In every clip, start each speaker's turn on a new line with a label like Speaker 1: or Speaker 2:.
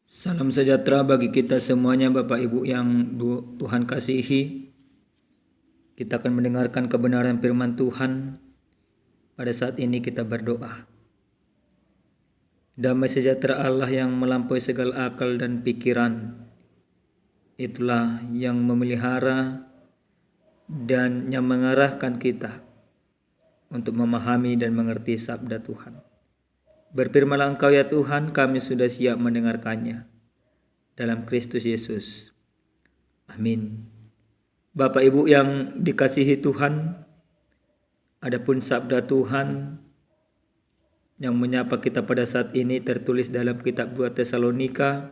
Speaker 1: Salam sejahtera bagi kita semuanya Bapak Ibu yang Tuhan kasihi. Kita akan mendengarkan kebenaran firman Tuhan. Pada saat ini kita berdoa. Damai sejahtera Allah yang melampaui segala akal dan pikiran, itulah yang memelihara dan yang mengarahkan kita untuk memahami dan mengerti sabda Tuhan. Berfirmanlah Engkau ya Tuhan, kami sudah siap mendengarkannya. Dalam Kristus Yesus. Amin. Bapak Ibu yang dikasihi Tuhan, adapun sabda Tuhan yang menyapa kita pada saat ini tertulis dalam kitab 2 Tesalonika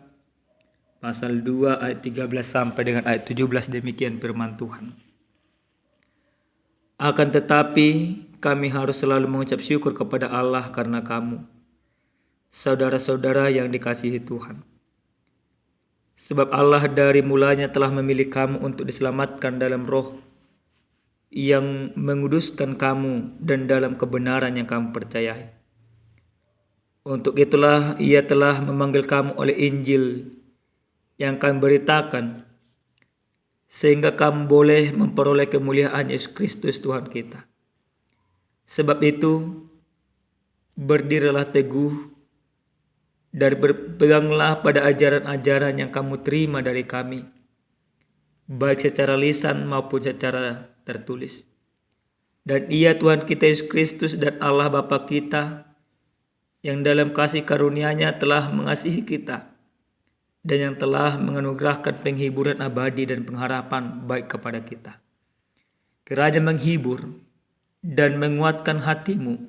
Speaker 1: pasal 2 ayat 13 sampai dengan ayat 17, demikian firman Tuhan. Akan tetapi kami harus selalu mengucap syukur kepada Allah karena kamu, saudara-saudara yang dikasihi Tuhan. Sebab Allah dari mulanya telah memilih kamu untuk diselamatkan dalam roh yang menguduskan kamu dan dalam kebenaran yang kamu percayai. Untuk itulah Ia telah memanggil kamu oleh Injil yang kami beritakan, sehingga kamu boleh memperoleh kemuliaan Yesus Kristus Tuhan kita. Sebab itu, berdirilah teguh dan berpeganglah pada ajaran-ajaran yang kamu terima dari kami, baik secara lisan maupun secara tertulis. Dan Ia Tuhan kita Yesus Kristus dan Allah Bapa kita, yang dalam kasih karunia-Nya telah mengasihi kita, dan yang telah menganugerahkan penghiburan abadi dan pengharapan baik kepada kita. Kiranya menghibur dan menguatkan hatimu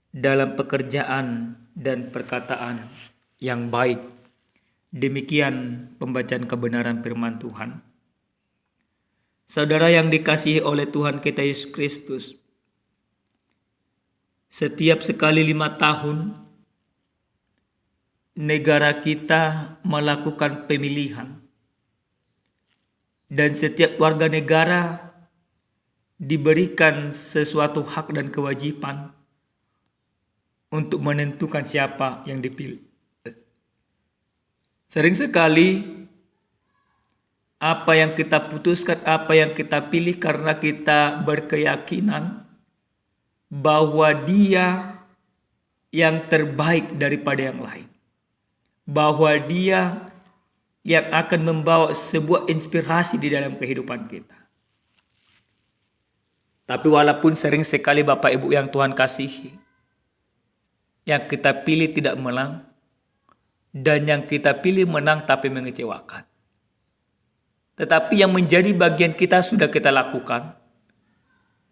Speaker 1: dalam pekerjaan dan perkataan yang baik. Demikian pembacaan kebenaran firman Tuhan. Saudara yang dikasihi oleh Tuhan kita Yesus Kristus, setiap sekali 5 tahun negara kita melakukan pemilihan, dan setiap warga negara diberikan sesuatu hak dan kewajiban untuk menentukan siapa yang dipilih. Sering sekali apa yang kita putuskan, apa yang kita pilih karena kita berkeyakinan bahwa dia yang terbaik daripada yang lain. Bahwa dia yang akan membawa sebuah inspirasi di dalam kehidupan kita. Tapi walaupun sering sekali Bapak Ibu yang Tuhan kasihi, yang kita pilih tidak menang, dan yang kita pilih menang tapi mengecewakan. Tetapi yang menjadi bagian kita sudah kita lakukan.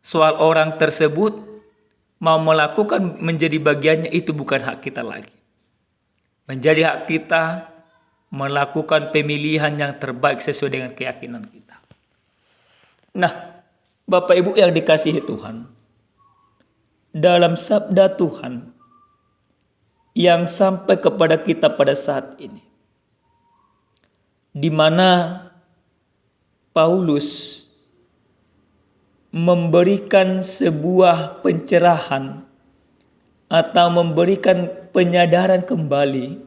Speaker 1: Soal orang tersebut mau melakukan menjadi bagiannya, itu bukan hak kita lagi. Menjadi hak kita melakukan pemilihan yang terbaik sesuai dengan keyakinan kita. Nah, Bapak Ibu yang dikasihi Tuhan, dalam sabda Tuhan yang sampai kepada kita pada saat ini, di mana Paulus memberikan sebuah pencerahan atau memberikan penyadaran kembali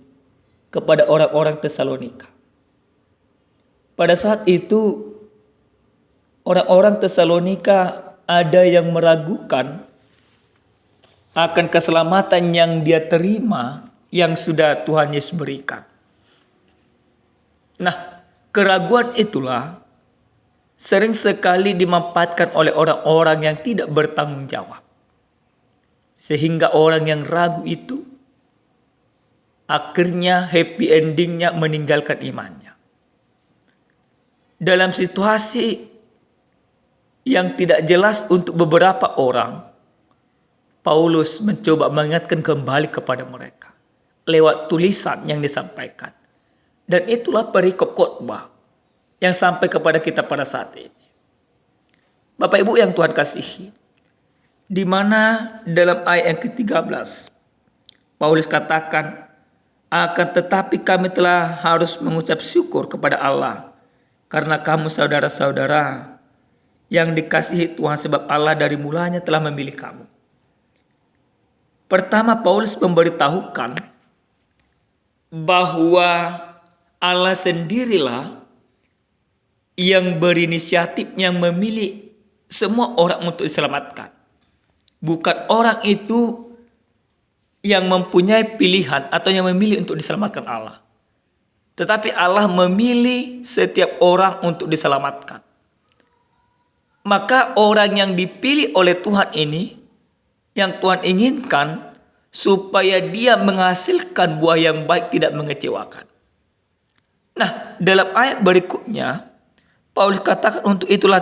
Speaker 1: kepada orang-orang Tesalonika. Pada saat itu orang-orang Tesalonika ada yang meragukan akan keselamatan yang dia terima, yang sudah Tuhan Yesus berikan. Nah, keraguan itulah sering sekali dimanfaatkan oleh orang-orang yang tidak bertanggung jawab. Sehingga orang yang ragu itu akhirnya happy endingnya meninggalkan imannya. Dalam situasi yang tidak jelas untuk beberapa orang, Paulus mencoba mengingatkan kembali kepada mereka lewat tulisan yang disampaikan. Dan itulah perikop khotbah yang sampai kepada kita pada saat ini. Bapak Ibu yang Tuhan kasihi, di mana dalam ayat yang ke-13 Paulus katakan, akan tetapi kami telah harus mengucap syukur kepada Allah karena kamu saudara-saudara yang dikasihi Tuhan, sebab Allah dari mulanya telah memilih kamu. Pertama, Paulus memberitahukan bahwa Allah sendirilah yang berinisiatif, yang memilih semua orang untuk diselamatkan. Bukan orang itu yang mempunyai pilihan atau yang memilih untuk diselamatkan Allah. Tetapi Allah memilih setiap orang untuk diselamatkan. Maka orang yang dipilih oleh Tuhan ini, yang Tuhan inginkan supaya dia menghasilkan buah yang baik, tidak mengecewakan. Nah, dalam ayat berikutnya, Paulus katakan untuk itulah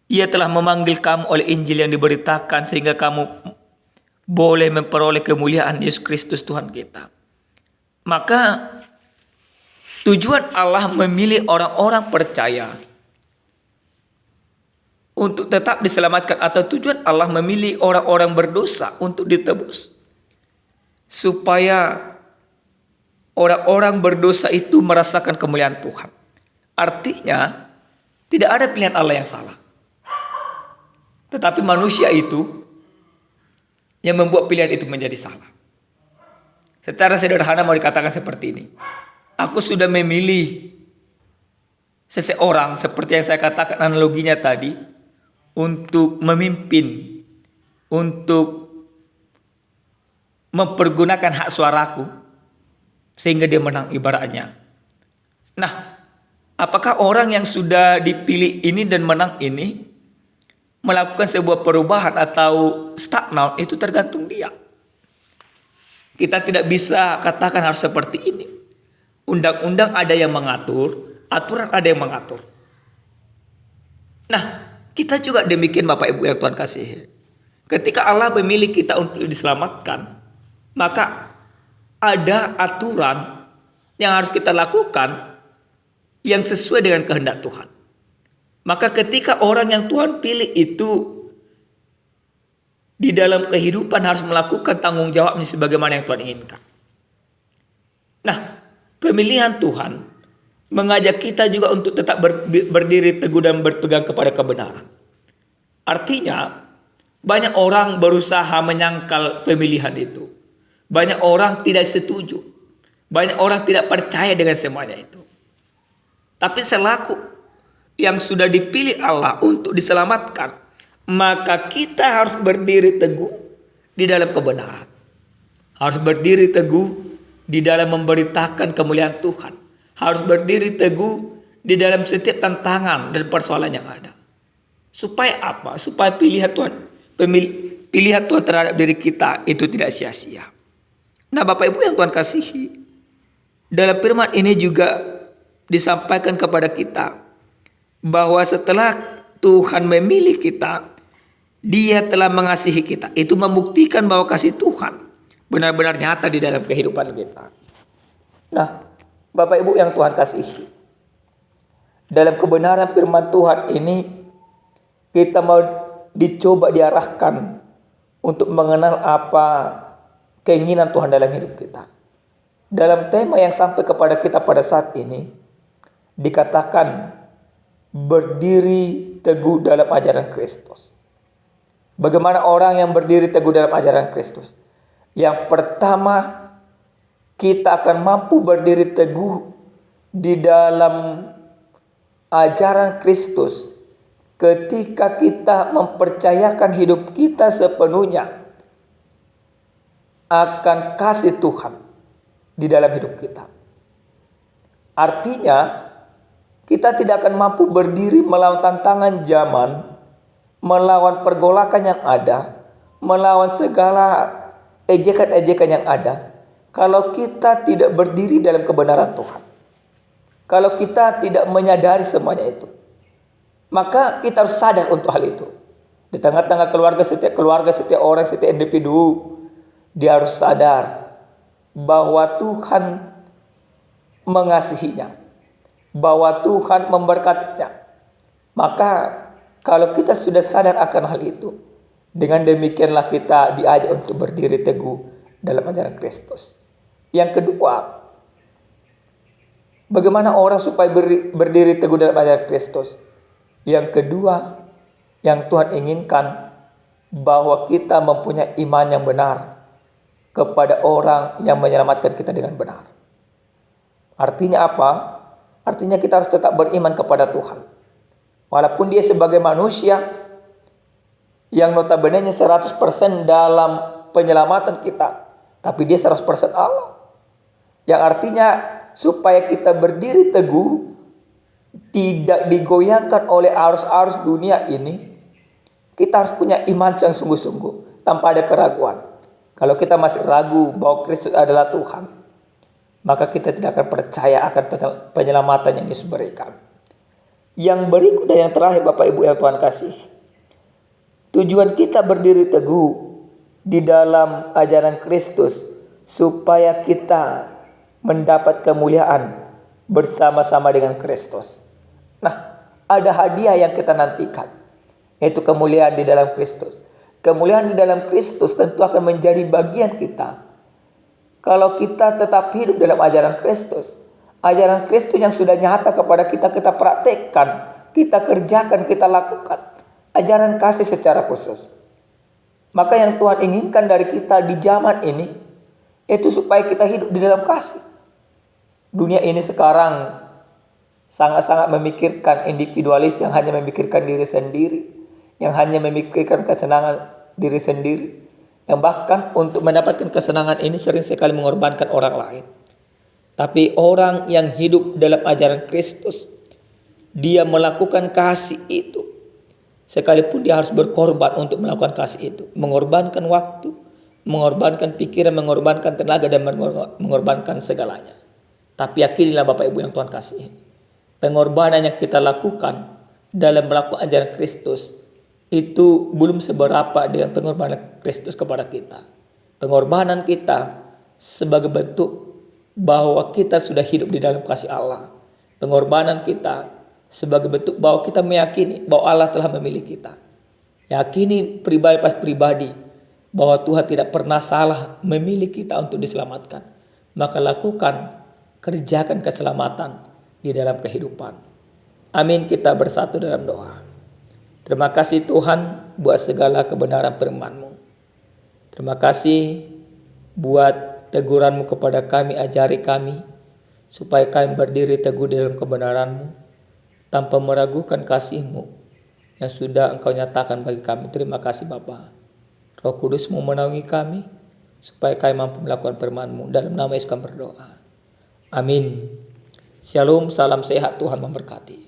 Speaker 1: Ia telah memanggil kamu oleh Injil yang diberitakan sehingga kamu boleh memperoleh kemuliaan Yesus Kristus Tuhan kita. Maka tujuan Allah memilih orang-orang percaya untuk tetap diselamatkan, atau tujuan Allah memilih orang-orang berdosa untuk ditebus, supaya orang-orang berdosa itu merasakan kemuliaan Tuhan. Artinya tidak ada pilihan Allah yang salah, tetapi manusia itu yang membuat pilihan itu menjadi salah. Secara sederhana mau dikatakan seperti ini. Aku sudah memilih seseorang, seperti yang saya katakan analoginya tadi, untuk memimpin, untuk mempergunakan hak suaraku sehingga dia menang ibaratnya. Nah, apakah orang yang sudah dipilih ini dan menang ini melakukan sebuah perubahan atau stagnan? Itu tergantung dia. Kita tidak bisa katakan harus seperti ini. Undang-undang ada yang mengatur, aturan ada yang mengatur. Nah, kita juga demikian Bapak Ibu yang Tuhan kasihi. Ketika Allah memilih kita untuk diselamatkan, maka ada aturan yang harus kita lakukan yang sesuai dengan kehendak Tuhan. Maka ketika orang yang Tuhan pilih itu di dalam kehidupan harus melakukan tanggung jawabnya sebagaimana yang Tuhan inginkan. Nah, pemilihan Tuhan mengajak kita juga untuk tetap berdiri teguh dan berpegang kepada kebenaran. Artinya, banyak orang berusaha menyangkal pemilihan itu. Banyak orang tidak setuju. Banyak orang tidak percaya dengan semuanya itu. Tapi selaku yang sudah dipilih Allah untuk diselamatkan, maka kita harus berdiri teguh di dalam kebenaran. Harus berdiri teguh di dalam memberitakan kemuliaan Tuhan. Harus berdiri teguh di dalam setiap tantangan dan persoalan yang ada. Supaya apa? Supaya pilihan Tuhan terhadap diri kita itu tidak sia-sia. Nah, Bapak Ibu yang Tuhan kasihi, dalam firman ini juga disampaikan kepada kita bahwa setelah Tuhan memilih kita, Dia telah mengasihi kita. Itu membuktikan bahwa kasih Tuhan benar-benar nyata di dalam kehidupan kita. Nah, Bapak Ibu yang Tuhan kasihi, dalam kebenaran firman Tuhan ini kita mau dicoba diarahkan untuk mengenal apa keinginan Tuhan dalam hidup kita. Dalam tema yang sampai kepada kita pada saat ini dikatakan berdiri teguh dalam ajaran Kristus. Bagaimana orang yang berdiri teguh dalam ajaran Kristus? Yang pertama, kita akan mampu berdiri teguh di dalam ajaran Kristus ketika kita mempercayakan hidup kita sepenuhnya akan kasih Tuhan di dalam hidup kita. Artinya, kita tidak akan mampu berdiri melawan tantangan zaman, melawan pergolakan yang ada, melawan segala ejekan-ejekan yang ada, kalau kita tidak berdiri dalam kebenaran Tuhan. Kalau kita tidak menyadari semuanya itu, maka kita harus sadar untuk hal itu. Di tengah-tengah keluarga, setiap orang, setiap individu, dia harus sadar bahwa Tuhan mengasihinya, bahwa Tuhan memberkatinya. Maka kalau kita sudah sadar akan hal itu, dengan demikianlah kita diajak untuk berdiri teguh dalam ajaran Kristus. Yang kedua, bagaimana orang supaya berdiri teguh dalam ajaran Kristus? Yang kedua, yang Tuhan inginkan, bahwa kita mempunyai iman yang benar kepada orang yang menyelamatkan kita dengan benar. Artinya apa? Artinya kita harus tetap beriman kepada Tuhan. Walaupun dia sebagai manusia yang notabene-nya 100% dalam penyelamatan kita, tapi dia 100% Allah. Yang artinya supaya kita berdiri teguh, tidak digoyangkan oleh arus-arus dunia ini, kita harus punya iman yang sungguh-sungguh, tanpa ada keraguan. Kalau kita masih ragu bahwa Kristus adalah Tuhan, maka kita tidak akan percaya akan penyelamatan yang Yesus berikan. Yang berikut dan yang terakhir Bapak Ibu yang Tuhan kasih, tujuan kita berdiri teguh di dalam ajaran Kristus supaya kita mendapat kemuliaan bersama-sama dengan Kristus. Nah, ada hadiah yang kita nantikan, yaitu kemuliaan di dalam Kristus. Kemuliaan di dalam Kristus tentu akan menjadi bagian kita kalau kita tetap hidup dalam ajaran Kristus. Ajaran Kristus yang sudah nyata kepada kita, kita praktekkan, kita kerjakan, kita lakukan. Ajaran kasih secara khusus. Maka yang Tuhan inginkan dari kita di zaman ini, itu supaya kita hidup di dalam kasih. Dunia ini sekarang sangat-sangat memikirkan individualis yang hanya memikirkan diri sendiri, yang hanya memikirkan kesenangan diri sendiri, yang bahkan untuk mendapatkan kesenangan ini sering sekali mengorbankan orang lain. Tapi orang yang hidup dalam ajaran Kristus, dia melakukan kasih itu, sekalipun dia harus berkorban untuk melakukan kasih itu, mengorbankan waktu, mengorbankan pikiran, mengorbankan tenaga, dan mengorbankan segalanya. Tapi yakinilah Bapak Ibu yang Tuhan kasih, pengorbanan yang kita lakukan dalam melakukan ajaran Kristus itu belum seberapa dengan pengorbanan Kristus kepada kita. Pengorbanan kita sebagai bentuk bahwa kita sudah hidup di dalam kasih Allah. Pengorbanan kita sebagai bentuk bahwa kita meyakini bahwa Allah telah memilih kita. Yakini pribadi bahwa Tuhan tidak pernah salah memilih kita untuk diselamatkan. Maka lakukan, kerjakan keselamatan di dalam kehidupan. Amin, kita bersatu dalam doa. Terima kasih Tuhan buat segala kebenaran firman-Mu. Terima kasih buat teguran-Mu kepada kami, ajari kami supaya kami berdiri teguh dalam kebenaran-Mu tanpa meragukan kasih-Mu yang sudah Engkau nyatakan bagi kami. Terima kasih Bapa. Roh Kudus-Mu menaungi kami supaya kami mampu melakukan firman-Mu. Dalam nama Yesus kami berdoa. Amin. Shalom, salam sehat, Tuhan memberkati.